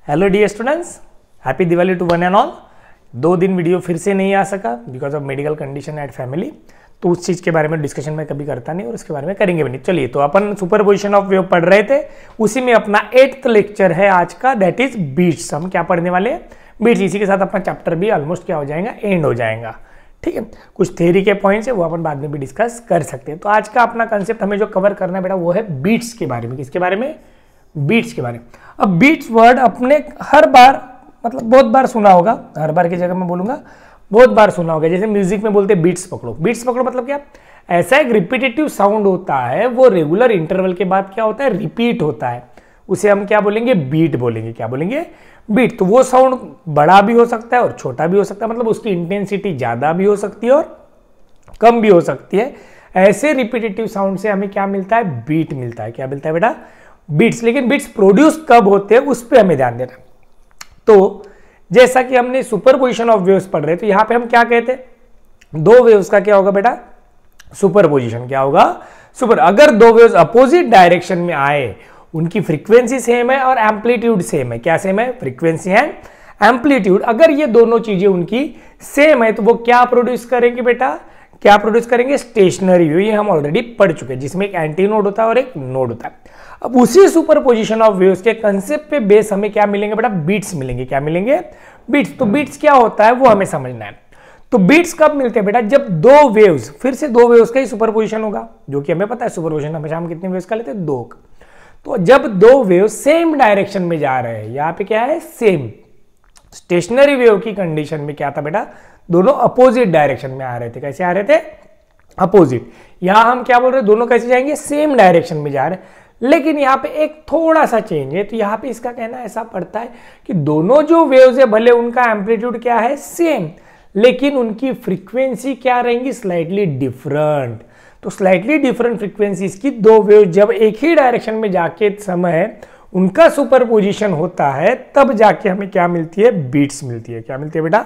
Hello dear students, happy Diwali to one and all. 2 दिन video फिर से नहीं आ सका because of medical condition at family, तो उस चीज़ के बारे में डिस्कशन मैं कभी करता नहीं और उसके बारे में करेंगे भी नहीं। चलिए, तो अपन सुपरपोजिशन ऑफ वेव पढ़ रहे थे, उसी में अपना 8th लेक्चर है आज का, दैट इज बीट्स। हम क्या पढ़ने वाले हैं? बीट्स। इसी के साथ अपना चैप्टर भी ऑलमोस्ट क्या हो जाएगा, एंड हो जाएगा। ठीक है, कुछ थ्योरी के पॉइंट्स है वो अपन बाद में भी डिस्कस कर सकते हैं। तो आज का अपना कंसेप्ट हमें जो कवर करना है बेटा वो है बीट्स के बारे में। किसके बारे में? बीट्स के बारे में। अब बीट्स वर्ड अपने हर बार मतलब बहुत बार सुना होगा, हर बार की जगह मैं बोलूंगा बहुत बार सुना होगा। जैसे म्यूजिक में बोलते हैं बीट्स पकड़ो। बीट्स पकड़ो मतलब क्या? ऐसा एक रिपीटेटिव साउंड होता है, वो रेगुलर इंटरवल के बाद क्या होता है, रिपीट होता है, उसे हम क्या बोलेंगे, बीट बोलेंगे। क्या बोलेंगे? बीट। तो वो साउंड बड़ा भी हो सकता है और छोटा भी हो सकता है, मतलब उसकी इंटेंसिटी ज्यादा भी हो सकती है और कम भी हो सकती है। ऐसे रिपीटेटिव साउंड से हमें क्या मिलता है, बीट मिलता है। क्या मिलता है बेटा? बीट्स। लेकिन बीट्स प्रोड्यूस कब होते हैं उस पर हमें ध्यान देना। तो जैसा कि हमने सुपरपोजिशन ऑफ वेव्स पढ़ रहे, तो यहां पे हम क्या कहते हैं, 2 वेव्स का क्या होगा बेटा, सुपरपोजिशन। क्या होगा? सुपर। अगर 2 वेव्स अपोजिट डायरेक्शन में आए, उनकी फ्रीक्वेंसी सेम है और एम्पलीट्यूड सेम है। क्या सेम है? Frequency and amplitude. अगर ये दोनों चीजें उनकी सेम है तो वो क्या प्रोड्यूस करेंगे बेटा? क्या प्रोड्यूस करेंगे? Stationary wave. ये हम ऑलरेडी पढ़ चुके हैं, जिसमें एक एंटी नोड होता है और एक नोड होता है। अब उसी सुपरपोजिशन ऑफ वेव्स के कंसेप्ट पे बेस हमें क्या मिलेंगे बेटा? बीट्स मिलेंगे। क्या मिलेंगे? बीट्स। तो बीट्स क्या होता है वो हमें समझना है। तो बीट्स कब मिलते हैं बेटा? जब 2 वेव्स, फिर से 2 वेव्स का ही सुपरपोजिशन होगा, जो कि हमें पता है सुपरपोजिशन हमेशा हम कितने वेव्स का लेते हैं, 2 का। तो जब 2 वेव्स सेम डायरेक्शन में जा रहे हैं, यहां पे क्या है, सेम। स्टेशनरी वेव की कंडीशन में क्या था बेटा, दोनों अपोजिट डायरेक्शन में आ रहे थे। कैसे आ रहे थे? अपोजिट। यहां हम क्या बोल रहे हैं, दोनों कैसे जाएंगे, सेम डायरेक्शन में जा रहे हैं। लेकिन यहां पे एक थोड़ा सा चेंज है। तो यहां पे इसका कहना ऐसा पड़ता है कि दोनों जो वेव्स है, भले उनका एम्पलीट्यूड क्या है, सेम, लेकिन उनकी फ्रीक्वेंसी क्या रहेंगी, स्लाइटली डिफरेंट। तो स्लाइटली डिफरेंट फ्रीक्वेंसीज की 2 वेव जब एक ही डायरेक्शन में जाके समय उनका सुपरपोजिशन होता है, तब जाके हमें क्या मिलती है, बीट्स मिलती है। क्या मिलती है बेटा?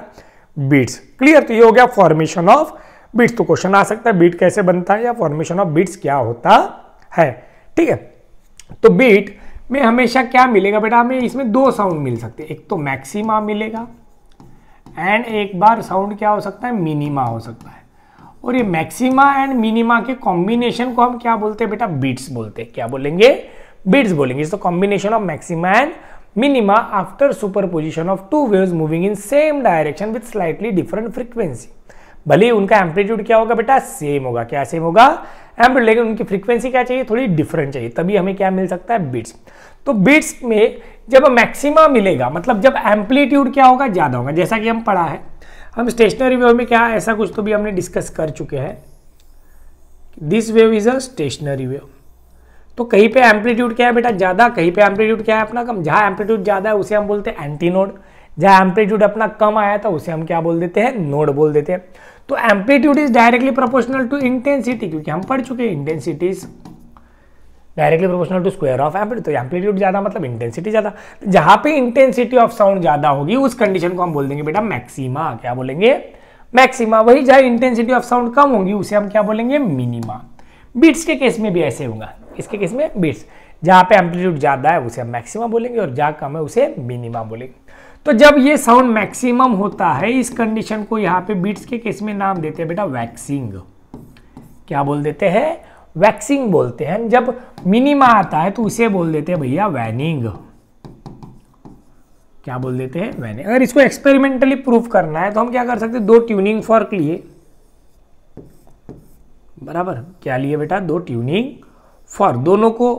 बीट्स। क्लियर? तो ये हो गया फॉर्मेशन ऑफ बीट्स। तो क्वेश्चन आ सकता है बीट कैसे बनता है या फॉर्मेशन ऑफ बीट्स क्या होता है। ठीक है, तो बीट में हमेशा क्या मिलेगा बेटा, हमें इसमें 2 साउंड मिल सकते हैं। एक तो मैक्सिमा मिलेगा एंड एक बार साउंड क्या हो सकता है, मिनिमा हो सकता है। और ये मैक्सिमा एंड मिनिमा के कॉम्बिनेशन को हम क्या बोलते हैं बेटा, बीट्स बोलते हैं। क्या बोलेंगे? बीट्स बोलेंगे। तो combination of maxima and minima after superposition of 2 waves moving in same direction with slightly different frequency. भले उनका एम्पलीट्यूड क्या होगा बेटा, सेम होगा। क्या सेम होगा? एम्पलीट्यूड। लेकिन उनकी फ्रीक्वेंसी क्या चाहिए, थोड़ी डिफरेंट चाहिए, तभी हमें क्या मिल सकता है, बीट्स। तो बीट्स में जब मैक्सिमा मिलेगा, मतलब जब एम्पलीट्यूड क्या होगा, ज्यादा होगा। जैसा कि हम पढ़ा है, हम स्टेशनरी वेव में क्या ऐसा कुछ तो भी हमने डिस्कस कर चुके हैं। This wave is a stationary wave. तो कहीं पे एम्पलीट्यूड क्या है बेटा, ज्यादा, कहीं पे एम्पलीट्यूड क्या है अपना कम। जहां एम्पलीट्यूड ज्यादा है उसे हम बोलते हैं एंटी नोड, जहां एम्पलीट्यूड अपना कम आया था उसे हम क्या बोल देते हैं, नोड बोल देते हैं। तो amplitude is directly proportional to intensity, क्योंकि हम पढ़ चुके हैं intensity is directly proportional to square of amplitude. तो एम्पलीट्यूड ज्यादा मतलब इंटेंसिटी ज्यादा। जहां पे इंटेंसिटी ऑफ साउंड ज्यादा होगी उस कंडीशन को हम बोल देंगे बेटा मैक्सिमा। क्या बोलेंगे? मैक्सिमा। वही जहां इंटेंसिटी ऑफ साउंड कम होगी उसे हम क्या बोलेंगे, मिनिमा। बीट्स के केस में भी ऐसे होगा। इसके केस में बीट्स, जहां पे एम्पलीट्यूड ज्यादा है उसे हम मैक्सिमा बोलेंगे और जहां कम है उसे मिनिमा बोलेंगे। तो जब ये साउंड मैक्सिमम होता है, इस कंडीशन को यहाँ पे बीट्स के केस में नाम देते हैं बेटा वैक्सिंग। क्या बोल देते हैं? वैक्सिंग बोलते हैं। जब मिनिमा आता है तो उसे बोल देते हैं भैया वैनिंग। क्या बोल देते हैं? वैनिंग। अगर इसको एक्सपेरिमेंटली प्रूफ करना है तो हम क्या कर सकते हैं, 2 ट्यूनिंग फॉर्क लिए, बराबर। क्या लिए बेटा? 2 ट्यूनिंग फॉर्क। दोनों को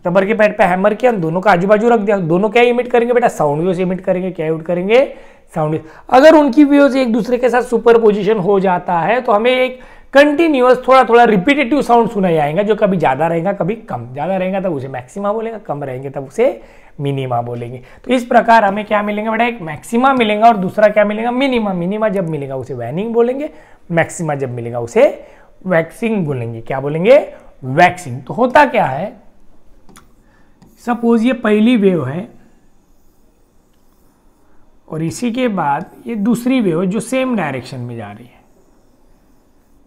रबर के पैड पे हैमर किया, दोनों का आजू बाजू रख दिया। दोनों क्या इमिट करेंगे बेटा? साउंड वेव्स इमिट करेंगे। क्या इमिट करेंगे? Sound waves. अगर उनकी वेव्स एक दूसरे के साथ सुपरपोजिशन हो जाता है तो हमें एक कंटिन्यूअस थोड़ा थोड़ा रिपीटेटिव साउंड सुनाई आएगा, जो कभी ज्यादा रहेगा कभी कम। ज्यादा रहेगा तब उसे मैक्सिमा बोलेगा, कम रहेंगे तब उसे मिनिमा बोलेंगे। तो इस प्रकार हमें क्या मिलेंगे बेटा, एक मैक्सिमा मिलेगा और दूसरा क्या मिलेगा, मिनिमा। मिनिमा जब मिलेगा उसे वैनिंग बोलेंगे, मैक्सिमा जब मिलेगा उसे वैक्सिंग बोलेंगे। क्या बोलेंगे? वैक्सिंग। तो होता क्या है, सपोज ये पहली वेव है और इसी के बाद ये दूसरी वेव है जो सेम डायरेक्शन में जा रही है।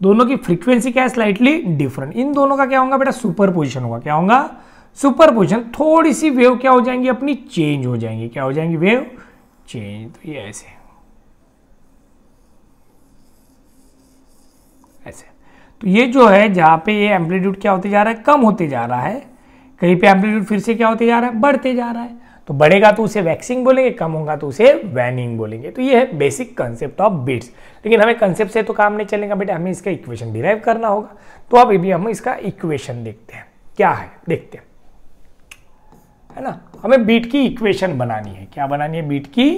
दोनों की फ्रीक्वेंसी क्या है, स्लाइटली डिफरेंट। इन दोनों का क्या होगा बेटा, सुपरपोजिशन होगा। क्या होगा? सुपरपोजिशन, थोड़ी सी वेव क्या हो जाएंगी अपनी, चेंज हो जाएंगी। क्या हो जाएंगी, वेव चेंज। तो ये ऐसे ऐसे। तो ये जो है जहां पे ये एम्पलीट्यूड क्या होते जा रहा है, कम होते जा रहा है, कहीं पे एम्पलीट्यूड फिर से क्या होते जा रहा है, बढ़ते जा रहा है। तो बढ़ेगा तो उसे वैक्सिंग बोलेंगे, कम होगा तो उसे वैनिंग बोलेंगे। तो ये है बेसिक कंसेप्ट ऑफ बीट्स। लेकिन हमें कंसेप्ट से तो काम नहीं चलेगा बेटा, हमें इसका इक्वेशन डिराइव करना होगा। तो अब अभी हम इसका इक्वेशन देखते हैं क्या है, देखते हैं, है ना। हमें बीट की इक्वेशन बनानी है। क्या बनानी है, बीट की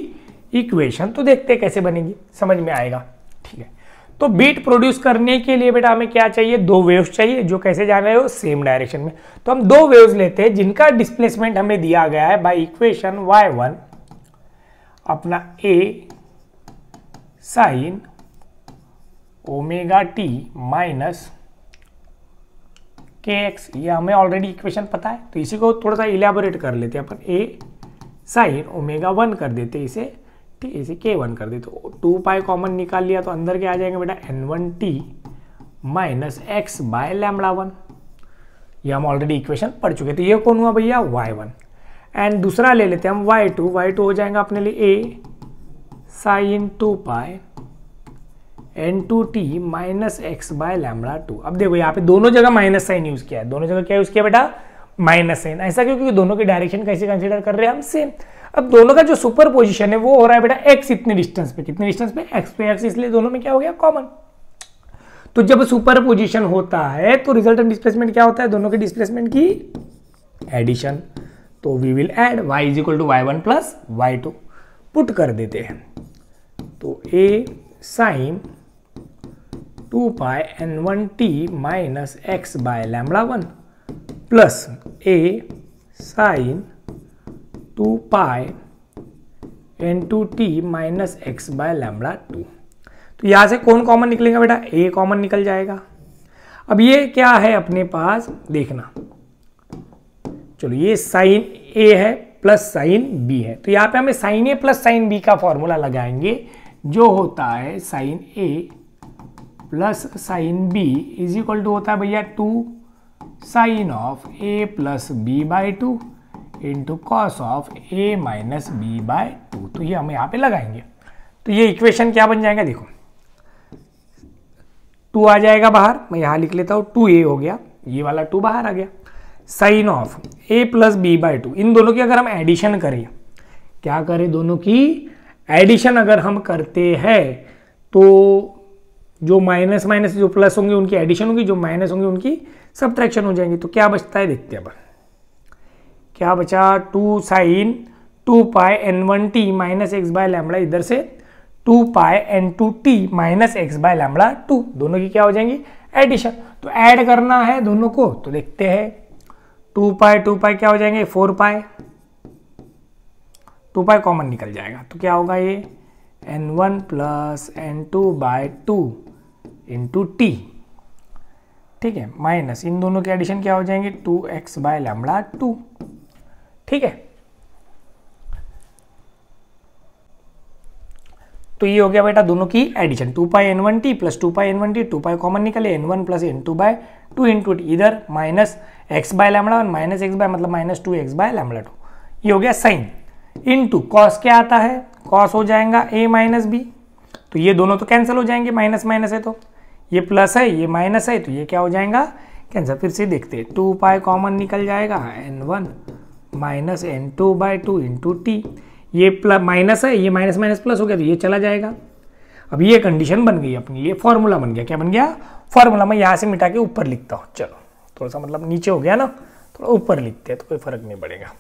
इक्वेशन। तो देखते हैं कैसे बनेगी, समझ में आएगा, ठीक है। तो बीट प्रोड्यूस करने के लिए बेटा हमें क्या चाहिए, दो वेव्स चाहिए जो कैसे जा रहे हो, सेम डायरेक्शन में। तो हम दो वेव्स लेते हैं जिनका डिस्प्लेसमेंट हमें दिया गया है बाय इक्वेशन y1 अपना a sine omega T minus kx, ये हमें ऑलरेडी इक्वेशन पता है। तो इसी को थोड़ा सा इलेबोरेट कर लेते हैं अपन, a साइन ओमेगा 1 कर देते हैं इसे, ठीक है, इसे k1 कर दे। तो 2 पाई कॉमन निकाल लिया तो अंदर क्या आ जाएगा बेटा, n1t minus x by lambda 1। ये हम ऑलरेडी इक्वेशन पढ़ चुके। तो ये कौन हुआ भैया, y1। एंड दूसरा ले लेते हैं हम y2 हो जाएगा अपने लिए a sine 2 pi n2t minus x by lambda 2। अब देखो यहाँ पे दोनों जगह माइनस साइन यूज किया है, दोनों जगह क्या यूज किया बेटा, माइनस साइन। ऐसा क्यों, क्योंकि दोनों की डायरेक्शन कैसे कंसीडर कर रहे हैं हम, सेम। अब दोनों का जो सुपर पोजिशन है वो हो रहा है बेटा x इतने डिस्टेंस पे, कितने डिस्टेंस पे, x पे x, इसलिए दोनों में क्या हो गया, कॉमन। तो जब सुपर पोजिशन होता है तो रिजल्टेंट डिस्प्लेसमेंट क्या होता है, दोनों के डिस्प्लेसमेंट की एडिशन। तो we will add y is equal to y1 plus y2, put कर देते हैं। तो a sine 2 pi n1t minus x by lambda 1 plus a sine 2 pi n2t minus x by lambda 2। तो यहां से कौन कॉमन निकलेगा बेटा, a कॉमन निकल जाएगा। अब ये क्या है अपने पास, देखना, चलो ये साइन a है प्लस साइन b है। तो यहां पे हमें साइन a प्लस साइन b का फॉर्मूला लगाएंगे जो होता है sine a plus sign b is equal to होता है भैया 2 sine of a plus b by 2 into cos of a minus b by 2। तो ये हम यहाँ पे लगाएंगे। तो ये इक्वेशन क्या बन जाएगा, देखो 2 आ जाएगा बाहर, मैं यहाँ लिख लेता हूँ 2a हो गया, ये वाला 2 बाहर आ गया। Sine of a plus b by 2, इन दोनों की अगर हम एडिशन करें, क्या करें, दोनों की एडिशन अगर हम करते हैं तो जो माइनस माइनस जो प्लस होंगे उनकी एडिशन होगी, जो माइनस होंगे उनकी सब्ट्रैक्शन हो जाएंगी। तो क्या बचता है देखते हैं अपन, क्या बचा, 2 sine 2 pi n1t minus x by lambda, इधर से 2 pi n2t minus x by lambda 2, दोनों की क्या हो जाएंगी, एडिशन। तो ऐड करना है दोनों को, तो देखते हैं 2 पाई क्या हो जाएंगे, 4 पाई, 2 पाई कॉमन निकल जाएगा। तो क्या होगा ये n1 plus n2 by 2 into T, ठीक है, माइनस इन दोनों के एडिशन क्या हो जाएंगे 2x बाय लैम्बडा 2, ठीक है। तो ये हो गया बेटा दोनों की addition, 2 pi n1t plus 2 pi n1t, 2 pi common निकले, n1 plus n2 by 2 into T, इधर minus x by lambda 1 minus x by मतलब माइनस 2x बाय लैम्बडा 2। ये हो गया साइन, इंटू कॉस क्या आता है, कॉस हो जाएगा a माइनस b। तो ये दोनों तो कैंसिल हो जाएंगे, माइनस माइनस है तो ये प्लस है, ये माइनस है, तो ये क्या हो जाएगा, कैंसिल। फिर से देखते हैं 2 पाई कॉमन निकल जाएगा, n1 minus n2 by 2 into T, ये प्लस माइनस है, ये माइनस माइनस प्लस हो गया तो ये चला जाएगा। अब ये कंडीशन बन गई अपने लिए, फॉर्मूला बन गया। क्या बन गया, फॉर्मूला। मैं यहाँ से मिटा के ऊपर लिखता हूँ, चलो थोड़ा सा मतलब नीचे हो गया ना, थोड़ा ऊपर लिखते हैं तो कोई फर्क नहीं पड़ेगा।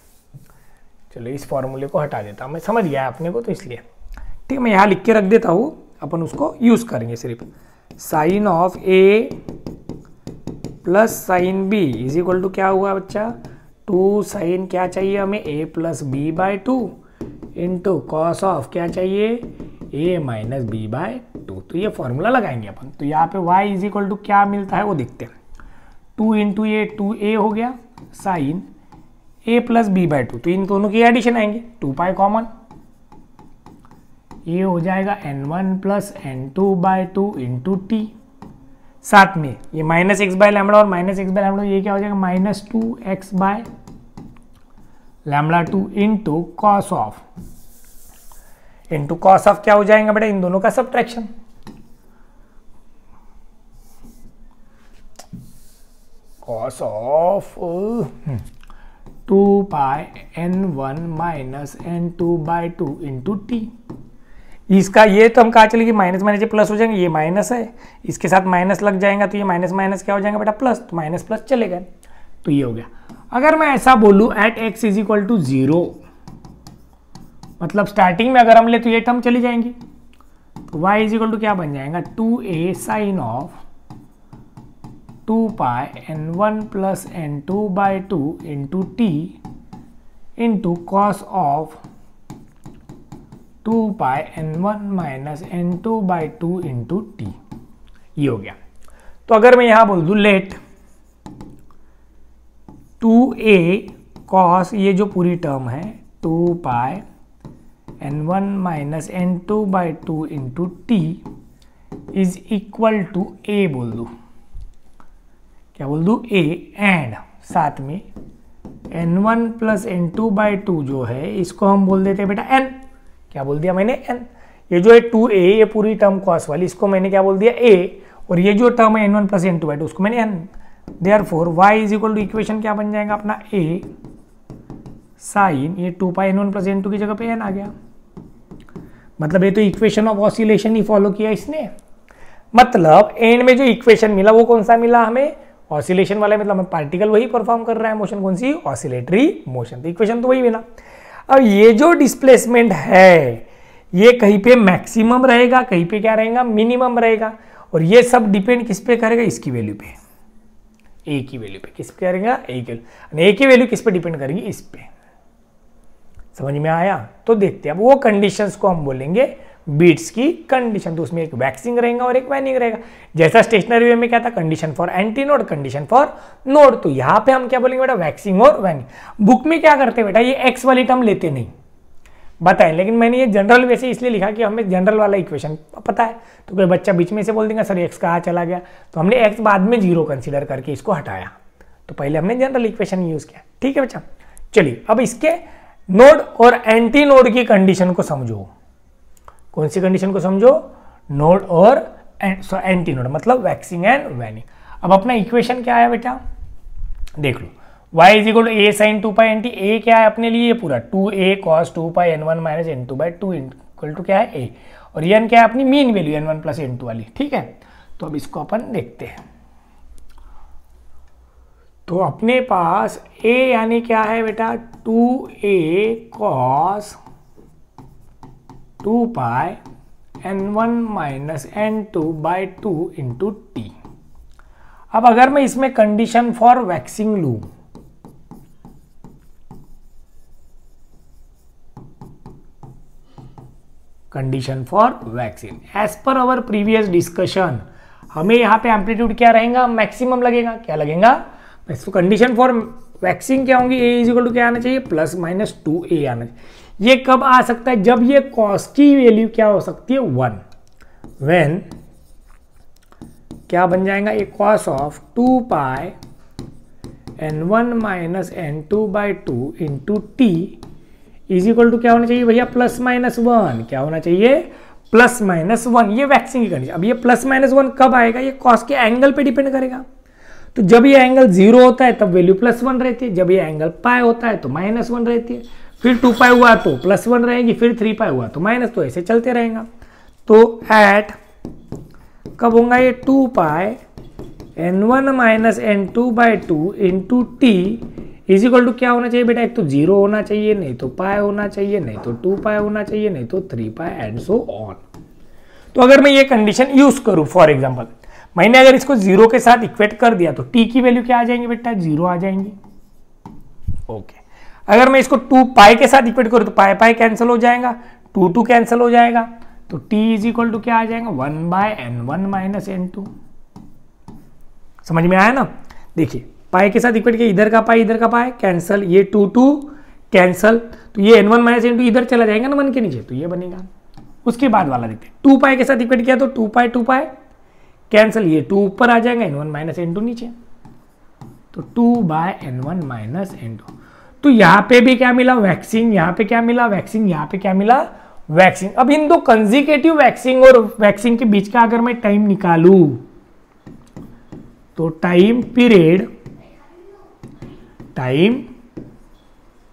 चलो इस फॉर्मूले को हटा देता हूँ, मैं समझ गया अपने को, तो इसलिए ठीक है मैं यहाँ लिख के रख देता हूँ, अपन उसको यूज करेंगे सिर्फ। Sine of A plus sine B is equal to क्या हुआ बच्चा, 2 साइन क्या चाहिए हमें, a plus B by 2 into cos of क्या चाहिए, a माइनस बी बाय 2। तो ये फॉर्मूला लगाएंगे अपन। तो यहाँ पे y इज इक्वल टू क्या मिलता है वो देखते हैं, 2 इंटू ए 2a हो गया sine a plus B by 2। तो इन दोनों की एडिशन आएंगे, 2 पाई कॉमन, ये हो जाएगा n1 plus n2 by 2 into T, साथ में ये माइनस एक्स बाय लैम्बडा और माइनस एक्स बाय लैम्बडा, ये क्या हो जाएगा minus 2x by lambda 2 into cos of, into cos of क्या हो जाएगा बेटा, इन दोनों का subtraction, cos of 2 pi n1 minus n2 by 2 into T. इसका ये तो हम कहा चलेगी माइनस माइनस प्लस हो जाएंगे, ये माइनस है, इसके साथ माइनस लग जाएगा तो ये माइनस माइनस क्या हो जाएगा बेटा प्लस, तो माइनस प्लस चलेगा, तो ये हो गया। अगर मैं ऐसा बोलूं at x is equal to 0, मतलब स्टार्टिंग में अगर हम ले तो ये टर्म चली जाएंगी, तो y इज इक्वल टू क्या बन जाएगा 2a sine of 2 pi n1 plus n2 by 2 into T into cos of 2 pi n1 minus n2 by 2 into T, ये हो गया। तो अगर मैं यहां बोल दूं लेट 2a कॉस, ये जो पूरी टर्म है 2 pi n1 minus n2 by 2 into T is equal to a बोल दूं, क्या बोल दूं a, एंड साथ में n1 प्लस n2 बाई 2 जो है इसको हम बोल देते हैं बेटा n, क्या बोल दिया मैंने n। ये जो है 2a, ये पूरी टर्म कॉस वाली, इसको मैंने क्या बोल दिया a, और ये जो टर्म है n1 प्लस n2 बाई 2 उसको मैंने n। Therefore y is equal to equation क्या बन जाएगा अपना a साइन, ये 2 पाई n1 प्लस n2 की जगह पे n आ गया, मतलब ये तो equation of oscillation he follow किया इसने। मतलब एंड में जो इक्वेशन मिला वो कौन सा मिला हमें, ऑसिलेशन वाला, मतलब हमें पार्टिकल वही परफॉर्म कर रहा है मोशन, कौन सी, ऑसिलेटरी मोशन, तो इक्वेशन तो वही मिला। अब ये जो डिस्प्लेसमेंट है ये कहीं पे मैक्सिमम रहेगा, कहीं पे क्या रहेगा मिनिमम रहेगा, और ये सब डिपेंड किस पे करेगा, इसकी वैल्यू पे, ए की वैल्यू पे, किस पे करेगा ए की वैल्यू किस पे डिपेंड करेगी, इस पे। समझ में आया? तो देखते हैं अब वो कंडीशंस को हम बोलेंगे बीट्स की कंडीशन, तो उसमें एक वैक्सिंग रहेगा और एक वैनिंग रहेगा। जैसा स्टेशनरी वे में क्या था, condition for anti node, condition for node, तो यहाँ पे हम क्या बोलेंगे बेटा वैक्सिंग और वैनिंग। बुक में क्या करते हैं बेटा, ये एक्स वाली टर्म लेते नहीं, बताएं, लेकिन मैंने ये जनरल वैसे इसलिए लिखा कि हमें जनरल वाला इक्वेशन पता है, तो कोई बच्चा बीच में से बोल देगा सर एक्स कहाँ चला गया, तो हमने एक्स बाद में 0 कंसिडर करके इसको हटाया, तो पहले हमने जनरल इक्वेशन यूज किया। ठीक है बच्चा, चलिए अब इसके नोड और एंटी नोड की कंडीशन को समझो। कौन सी कंडीशन को समझो, नोड और एंटी नोड, मतलब वैक्सिंग एंड वैनिंग। अब अपना इक्वेशन क्या है बेटा, देख लो, y is equal to a sine 2 pi N T, A क्या है अपने लिए पूरा 2a cos 2 pi n1 minus n2 by 2 equal to क्या है a, और n क्या है अपनी mean value n1 plus n2 वाली। ठीक है, तो अब इसको अपन देखते हैं। तो अपने पास a यानी क्या है बेटा 2a cos 2 pi n1 minus n2 by 2 into T. अब अगर मैं इसमें कंडीशन फॉर वैक्सिंग लू, condition for waxing, as per our previous discussion हमें यहाँ पे एम्पलीट्यूड क्या रहेगा, मैक्सिमम लगेगा, क्या लगेगा, कंडीशन फॉर वैक्सिंग क्या होंगी, ए इज इक्वल टू क्या आना चाहिए प्लस माइनस 2a आना चाहिए। ये कब आ सकता है, जब ये कॉस की वैल्यू क्या हो सकती है 1, व्हेन क्या बन जाएगा, ये cos of 2 pi n1 minus n2 by 2 into T is equal to क्या होना चाहिए भैया प्लस माइनस 1, क्या होना चाहिए प्लस माइनस 1, ये वैक्सिंग की कंडीशन। अब ये प्लस माइनस 1 कब आएगा, ये कॉस के एंगल पे डिपेंड करेगा, तो जब ये एंगल 0 होता है तब वैल्यू प्लस 1 रहती है, जब ये एंगल पाई होता है तो माइनस 1 रहती है, फिर 2 पाई हुआ तो प्लस 1 रहेगी, फिर 3 पाई हुआ तो माइनस, तो ऐसे चलते रहेगा। तो एट कब होगा ये 2 pi n1 minus n2 by 2 into T is equal to क्या होना चाहिए बेटा, एक तो 0 होना चाहिए, नहीं तो पाई होना चाहिए, नहीं तो 2 पाई होना चाहिए, नहीं तो 3 पाई एंड सो ऑन। तो अगर मैं ये कंडीशन यूज करूं, फॉर एग्जांपल मैंने अगर इसको 0 के साथ इक्वेट कर दिया तो t की वैल्यू क्या आ जाएंगी बेटा 0 आ जाएंगी। ओके, अगर मैं इसको 2 पाई के साथ इक्वेट करूं तो पाई पाई कैंसिल हो जाएगा, 2 कैंसिल हो जाएगा, तो t इज इक्वल टू क्या आ जाएगा 1 बाय n1 माइनस n2। समझ में आया ना, देखिए पाई के साथ इक्वेट किया, इधर का पाई कैंसल, ये 2 कैंसल, तो ये n1 माइनस n2 इधर चला जाएगा ना 1 के नीचे, तो ये बनेगा। उसके बाद वाला देखते हैं, 2 पाई के साथ इक्वेट किया तो 2 पाई कैंसल, ये 2 ऊपर आ जाएगा, n1 माइनस n2 नीचे, तो 2 बाय n1 माइनस n2। तो यहाँ पे भी क्या मिला, वैक्सिंग, यहाँ पे क्या मिला, वैक्सिंग, यहाँ पे क्या मिला, वैक्सिंग। अब इन दो कंजिकेटिव वैक्सिंग और वैक्सिंग के बीच का अगर मैं टाइम निकालू तो टाइम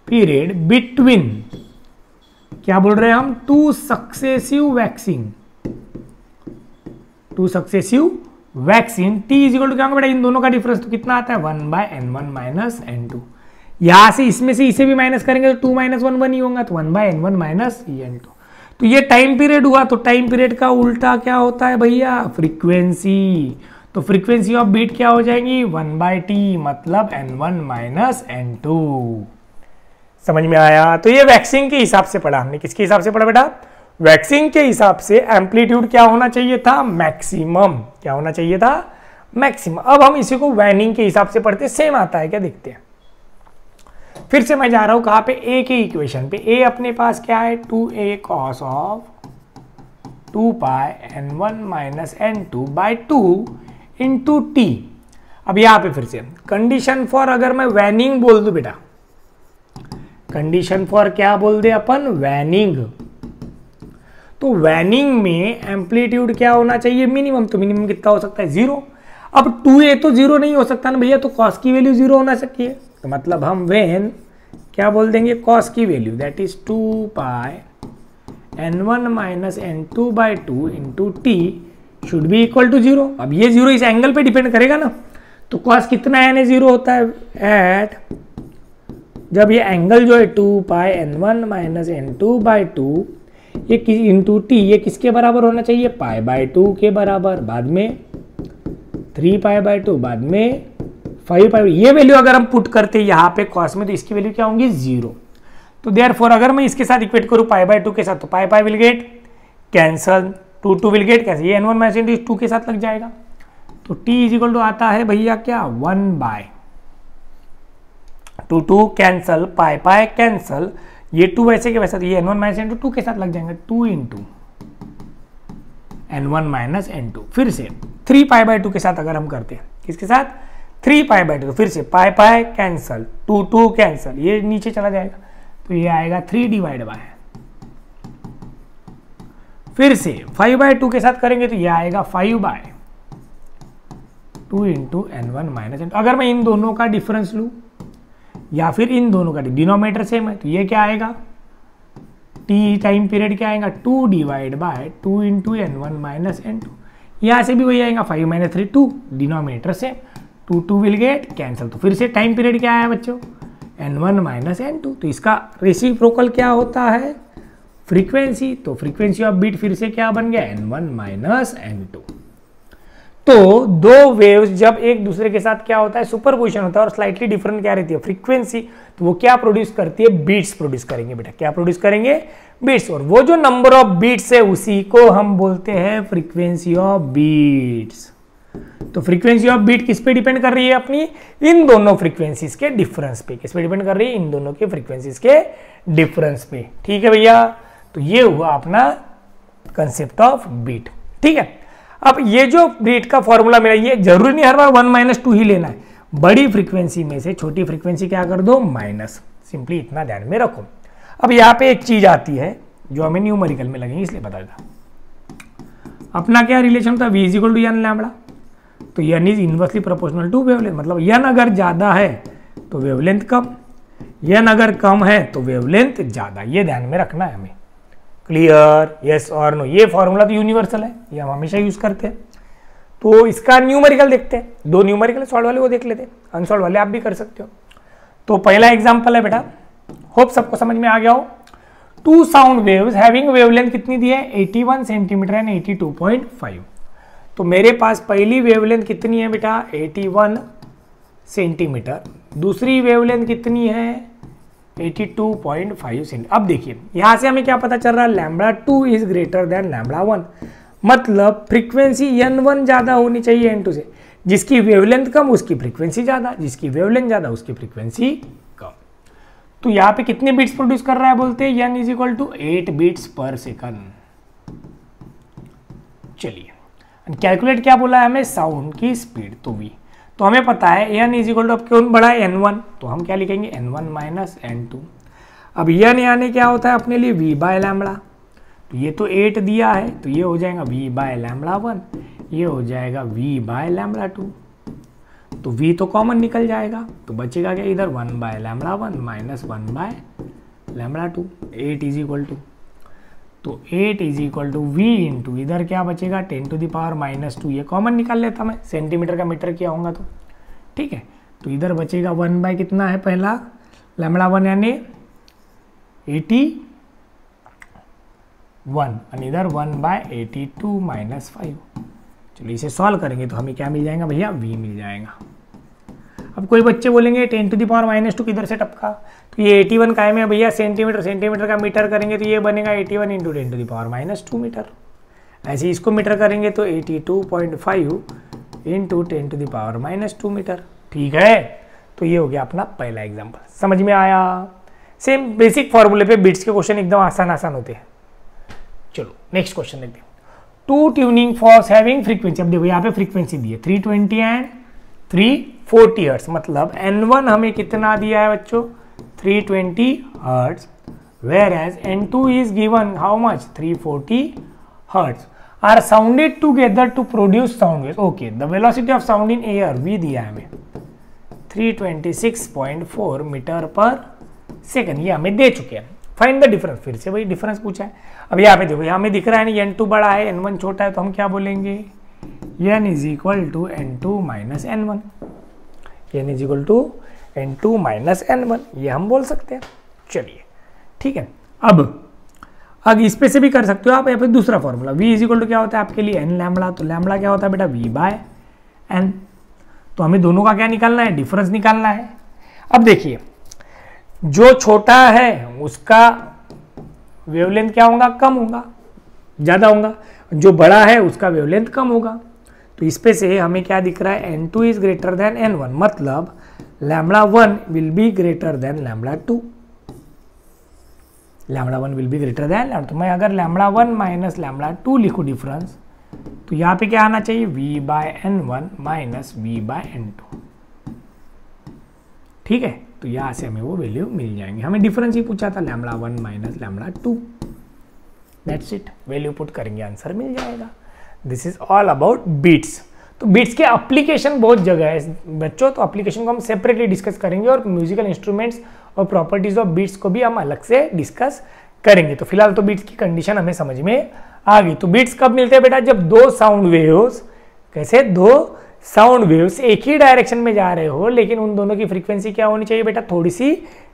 पीरियड बिटवीन, क्या बोल रहे हैं हम, two successive waxing, T is equal to क्या होगा बेटा, इन दोनों का डिफरेंस तो कितना आता है, 1/n1 माइनस n2। यहां से इसमें से इसे भी माइनस करेंगे तो 2 - 1 1 ही होगा, तो 1/n1 माइनस n2। तो ये टाइम पीरियड हुआ, तो टाइम पीरियड का उल्टा क्या होता है भैया, फ्रीक्वेंसी। तो फ्रीक्वेंसी ऑफ बीट क्या हो जाएगी, 1/t, मतलब n1 माइनस n2। समझ में आया। तो ये वैक्सिंग के हिसाब से पढ़ा हमने, किसके हिसाब से पढ़ा बेटा, वैक्सिंग के हिसाब से एम्पलीट्यूड क्या होना चाहिए था, मैक्सिमम, क्या होना चाहिए था, मैक्सिमम। अब हम इसी को वैनिंग के हिसाब से पढ़ते, सेम आता है क्या, देखते हैं। फिर से मैं जा रहा हूं कहां पे, ए के इक्वेशन पे। ए अपने पास क्या है, 2a cos of 2πn1 minus n2/2 into T. अब यहां पे फिर से कंडीशन फॉर, अगर मैं वैनिंग बोल दूं बेटा, कंडीशन फॉर क्या बोल दे अपन, वैनिंग। तो वैनिंग में एम्पलीट्यूड क्या होना चाहिए, मिनिमम। तो मिनिमम कितना हो सकता है, 0। अब 2a तो 0 नहीं हो सकता ना भैया, तो कॉस की वैल्यू 0 होना चाहिए। तो मतलब हम वेन क्या बोल देंगे, कॉस की value that is 2πn1 minus n2/2 into T should be equal to 0। अब ये 0 इस एंगल पे डिपेंड करेगा ना, तो कॉस कितना है, 0 होता है एट, जब ये एंगल जो है 2πn1 माइनस n2/2 ये इंटू टी, ये किसके बराबर होना चाहिए, π/2 के बराबर, बाद में 3π/2, बाद में 5π। ये वैल्यू अगर हम पुट करते हैं यहाँ पे कॉस में, तो इसकी वैल्यू क्या होंगी, 0। तो देयरफॉर अगर मैं इसके साथ इक्वेट करूँ π/2 के साथ, तो π will get cancel, 2 will get cancel, ये n1 माइनस n2 2 के साथ लग जाएगा। तो t इज इक्वल टू आता है भैया क्या, 1/2 कैंसल, पाई कैंसल, ये 2 वैसे के वैसा, तो ये n1 माइनस n2 2 के साथ लग जाएंगे, 2 इंटू n1 माइनस n2। फिर से 3π/2 के साथ अगर हम करते हैं, किसके साथ, 3π/2, तो फिर से पाई कैंसल, 2 कैंसल, ये नीचे चला जाएगा, तो ये आएगा 3 डिवाइड बाय, फिर से 5/2 के साथ करेंगे तो ये आएगा 5/2 इंटू n1 माइनस n2। अगर मैं इन दोनों का डिफरेंस लूँ या फिर इन दोनों का, डिनोमिनेटर सेम है, तो ये क्या आएगा, टी टाइम पीरियड क्या आएगा, 2 divide by 2 into n1 minus n2। यहाँ से भी वही आएगा, 5 - 3 2, denominator same, 2 will get cancel. तो फिर से टाइम पीरियड क्या है बच्चों, n1 माइनस n2। तो इसका रेसिप्रोकल क्या होता है, फ्रीक्वेंसी। तो फ्रीक्वेंसी ऑफ बीट फिर से क्या बन गया, n1 माइनस n2। तो दो वेव्स जब एक दूसरे के साथ क्या होता है, सुपरपोजिशन होता है, और स्लाइटली डिफरेंट क्या रहती है, फ्रीक्वेंसी, तो वो क्या प्रोड्यूस करती है, बीट्स प्रोड्यूस करेंगे बेटा, क्या प्रोड्यूस करेंगे, बीट्स। और वो जो नंबर ऑफ बीट्स है उसी को हम बोलते हैं फ्रीक्वेंसी ऑफ बीट्स। तो फ्रीक्वेंसी ऑफ बीट किस पे डिपेंड कर रही है अपनी, इन दोनों फ्रीक्वेंसीज के डिफरेंस पे। किस पे डिपेंड कर रही है, इन दोनों के फ्रीक्वेंसीज के डिफरेंस पे। ठीक है भैया, तो ये हुआ अपना कंसेप्ट ऑफ बीट। ठीक है, अब ये जो बीट का फॉर्मूला मिला, ये जरूरी नहीं हर बार 1 - 2 ही लेना है, बड़ी फ्रीक्वेंसी में से छोटी फ्रीक्वेंसी क्या कर दो, माइनस, सिंपली इतना ध्यान में रखो। अब यहाँ पे एक चीज आती है जो हमें न्यूमेरिकल में लगेगी, इसलिए बता देता। अपना क्या रिलेशन था, v = n लैम्बडा, तो n is inversely proportional to wavelength, मतलब n अगर ज्यादा है तो वेवलेंथ कम, n अगर कम है तो वेवलेंथ ज्यादा, ये ध्यान में रखना है हमें। क्लियर, यस और नो। ये फॉर्मूला तो यूनिवर्सल है, ये हम हमेशा यूज करते हैं। तो इसका न्यूमेरिकल देखते हैं, दो न्यूमेरिकल सॉल्व वाले वो देख लेते हैं, अनसॉल्व वाले आप भी कर सकते हो। तो पहला एग्जांपल है बेटा, होप सबको समझ में आ गया हो। 2 साउंड वेव्स हैविंग वेवलेंथ कितनी दी है, 81 सेंटीमीटर एंड 82.5। तो मेरे पास पहली वेवलेंथ कितनी है बेटा, 81 सेंटीमीटर, दूसरी वेवलेंथ कितनी है, 82.5 सेंटीमीटर। अब देखिए यहां से हमें क्या पता चल रहा है, λ2 इज ग्रेटर देन λ1, मतलब फ्रीक्वेंसी n1 ज्यादा होनी चाहिए n2 से। जिसकी वेवलेंथ कम उसकी फ्रीक्वेंसी ज्यादा, जिसकी वेवलेंथ ज्यादा उसकी फ्रीक्वेंसी कम। तो यहाँ पे कितने बीट्स प्रोड्यूस कर रहा है बोलते हैं, n is equal to 8 beats per second. चलिए कैलकुलेट क्या बोला है हमें, साउंड की स्पीड, तो v। तो हमें पता है n इज इक्वल टू, अब कौन बड़ा है n1, तो हम क्या लिखेंगे n1 माइनस n2। अब n यानी क्या होता है अपने लिए v बाय लैम्बडा, तो ये तो 8 दिया है, तो ये हो जाएगा v बाय लैम्बडा 1, ये हो जाएगा v बाय लैम्बडा 2, तो v तो कॉमन निकल जाएगा, तो बचेगा क्या इधर 1 by lambda 1 minus 1 by lambda 2, 8 is equal to, तो 8 is equal to v into इधर क्या बचेगा 10 टू द पावर माइनस 2, ये कॉमन निकाल लेता मैं, सेंटीमीटर का मीटर किया होगा तो ठीक है। तो इधर बचेगा 1 बाय कितना है पहला लैम्बडा 1 यानी 81 और इधर 1 बाय 82 माइनस 5। चलिए इसे सॉल्व करेंगे तो हमें क्या मिल जाएगा भैया v मिल जाएगा। अब कोई बच्चे बोलेंगे 10 टू द पावर माइनस 2 किधर से टपका, तो ये 81 काय में भैया सेंटीमीटर, सेंटीमीटर का मीटर करेंगे तो ये बनेगा 81 into 10 to the power minus 2 metre. ऐसे इसको मीटर करेंगे तो 82.5 into 10 to the power minus 2 metre. ठीक है, तो ये हो गया अपना पहला एग्जाम्पल, समझ में आया। सेम बेसिक फॉर्मूले पे बिट्स के क्वेश्चन एकदम आसान होते हैं। चलो नेक्स्ट क्वेश्चन देखते हैं। Two tuning forks having frequency, अब देखो यहाँ पे फ्रीक्वेंसी दी है 320 एंड 340 हर्ट्ज, मतलब N1 हमें कितना दिया है बच्चों 320 hertz, where as N2 is given how much 340 hertz, are sounded together to produce sound waves. Okay, the velocity of sound in air V दिया है हमें 326.4 मीटर पर सेकंड, ये हमें दे चुके हैं। फाइंड द डिफरेंस, फिर से वही डिफरेंस पूछा है। अब यहाँ पे देखो, यहाँ हमें दिख रहा है ना N2 बड़ा है N1 छोटा है, तो हम क्या बोलेंगे n is equal to N2 minus N1, n is equal to N2 minus N1, ये हम बोल सकते हैं। चलिए ठीक है, अब इस पे से भी कर सकते हो आप। यहाँ पे दूसरा formula v is equal to क्या होता है आपके लिए n लैम्बडा, तो लैम्बडा क्या होता है बेटा v बाय n, तो हमें दोनों का क्या निकालना है डिफरेंस निकालना है। अब देखिए जो छोटा है उसका वेवलेंथ क्या होगा कम होगा, ज़्यादा होगा, जो बड़ा है उसका वेवलेंथ कम होगा। तो इस पे से हमें क्या दिख रहा है N2 is greater than N1, मतलब lambda 1 will be greater than lambda 2, lambda 1 will be greater than lambda. तो मैं अगर लैम्बडा 1 माइनस लैम्बडा 2 लिखूँ डिफरेंस, तो यहाँ पे क्या आना चाहिए v by N1 minus v by N2। ठीक है, तो यहाँ से हमें वो वैल्यू मिल जाएंगे। हमें डिफरेंस ही पूछा था lambda 1 minus lambda 2, that's it, value put करेंगे आंसर मिल जाएगा। This is all about beats. तो बीट्स के एप्लीकेशन बहुत जगह है बच्चों, तो एप्लीकेशन को हम सेपरेटली डिस्कस करेंगे और म्यूजिकल इंस्ट्रूमेंट्स और प्रॉपर्टीज ऑफ बीट्स को भी हम अलग से डिस्कस करेंगे। तो फिलहाल तो बीट्स की कंडीशन हमें समझ में आ गई। तो बीट्स कब मिलते हैं बेटा, जब दो साउंड वेव्स, कैसे दो साउंड वेव्स एक ही डायरेक्शन में जा रहे हो, लेकिन उन दोनों की फ्रीक्वेंसी क्या होनी चाहिए बेटा थोड़ी सी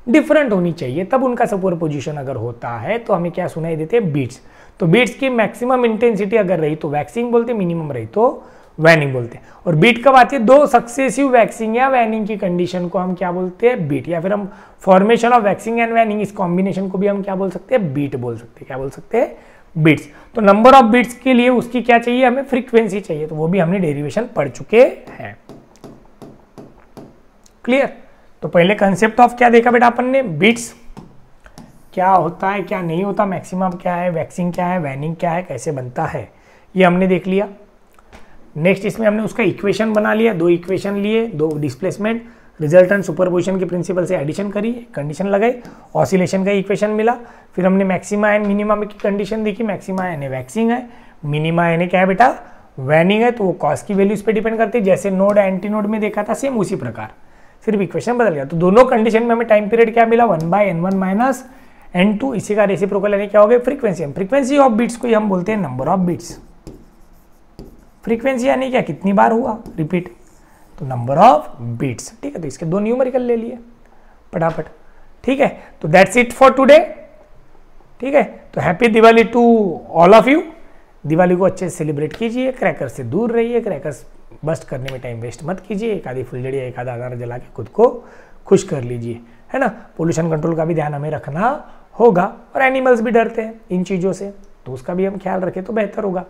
डिफरेंट होनी चाहिए, तब उनका सुपर पोजिशन अगर होता है तो हमें क्या सुनाई देते हैं बीट्स। तो बीट्स की मैक्सिमम इंटेंसिटी अगर रही तो वैक्सिंग बोलते, मिनिमम रही तो वैनिंग बोलते हैं। और बीट कब आती है, दो सक्सेसिव वैक्सिंग या वैनिंग की कंडीशन को हम क्या बोलते हैं बीट, या फिर हम formation of waxing and waning इस कॉम्बिनेशन को भी हम क्या बोल सकते हैं बीट बोल सकते हैं। क्या बोल सकते हैं बीट्स। तो नंबर ऑफ बीट्स के लिए उसकी क्या चाहिए हमें फ्रीक्वेंसी चाहिए, तो वो भी हमने डेरिवेशन पढ़ चुके हैं। क्लियर। तो पहले कंसेप्ट ऑफ क्या देखा बेटा अपन ने, बीट्स क्या होता है क्या नहीं होता, मैक्सिमम क्या है, वैक्सिंग क्या है, वैनिंग क्या है, कैसे बनता है, ये हमने देख लिया। नेक्स्ट इसमें हमने उसका इक्वेशन बना लिया, दो इक्वेशन लिए, दो डिस्प्लेसमेंट, रिजल्टेंट सुपरपोजिशन के प्रिंसिपल से एडिशन करी, कंडीशन लगाई, ऑसिलेशन का इक्वेशन मिला। फिर हमने मैक्सिमा एंड मिनिमा की कंडीशन देखी, मैक्सिमा यानी वैक्सिंग है, मिनिमा यानी क्या है बेटा वैनिंग है, तो वो कॉस की वैल्यू इस पर डिपेंड करती है, जैसे नोड एंटी नोड में देखा था सेम उसी प्रकार, सिर्फ इक्वेशन बदल गया। तो दोनों कंडीशन में हमें टाइम पीरियड क्या मिला 1/n1 माइनस n2, इसी का रेसिप्रोकल यानी क्या हो गया फ्रीक्वेंसी। फ्रीक्वेंसी ऑफ बीट्स को हम बोलते हैं नंबर ऑफ बीट्स। फ्रीक्वेंसी यानी क्या कितनी बार हुआ रिपीट, तो नंबर ऑफ बीट्स। ठीक है, तो इसके दो न्यूमेरिकल ले लिए फटाफट। ठीक है, तो दैट्स इट फॉर टुडे। ठीक है, तो happy Diwali to all of you. Diwali को अच्छे से सेलिब्रेट कीजिए, क्रैकर से दूर रहिए, क्रैकर्स बस्ट करने में टाइम वेस्ट मत कीजिए, एक आधी फुलझड़ी एक आधा अनार जला के खुद को खुश कर लीजिए, है ना। पोल्यूशन कंट्रोल का भी ध्यान हमें रखना होगा, और एनिमल्स भी डरते हैं इन चीज़ों से, तो उसका भी हम ख्याल रखें तो बेहतर होगा।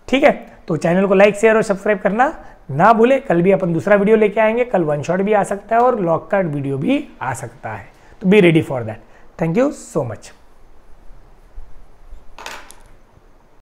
ठीक है, तो चैनल को लाइक शेयर और सब्सक्राइब करना ना भूले। कल भी अपन दूसरा वीडियो लेके आएंगे, कल वन शॉट भी आ सकता है और लॉक कार्ड वीडियो भी आ सकता है, तो be ready for that. Thank you so much.